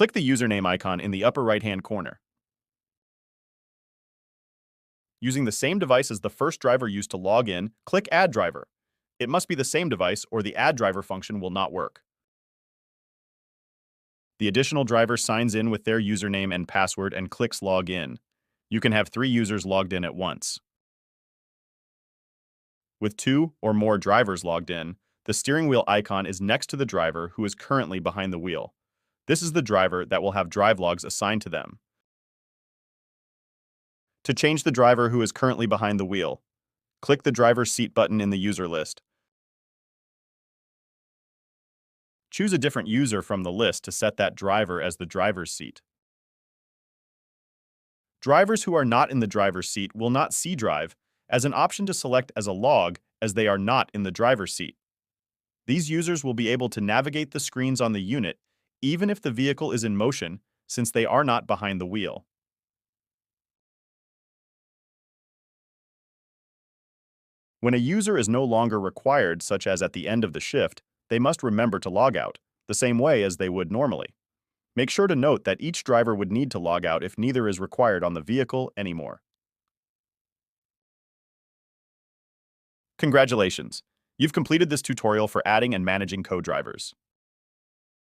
Click the username icon in the upper right-hand corner. Using the same device as the first driver used to log in, click Add Driver. It must be the same device or the Add Driver function will not work. The additional driver signs in with their username and password and clicks Log In. You can have 3 users logged in at once. With 2 or more drivers logged in, the steering wheel icon is next to the driver who is currently behind the wheel. This is the driver that will have drive logs assigned to them. To change the driver who is currently behind the wheel, click the driver's seat button in the user list. Choose a different user from the list to set that driver as the driver's seat. Drivers who are not in the driver's seat will not see Drive as an option to select as a log as they are not in the driver's seat. These users will be able to navigate the screens on the unit even if the vehicle is in motion since they are not behind the wheel. When a user is no longer required, such as at the end of the shift, they must remember to log out, the same way as they would normally. Make sure to note that each driver would need to log out if neither is required on the vehicle anymore. Congratulations! You've completed this tutorial for adding and managing co-drivers.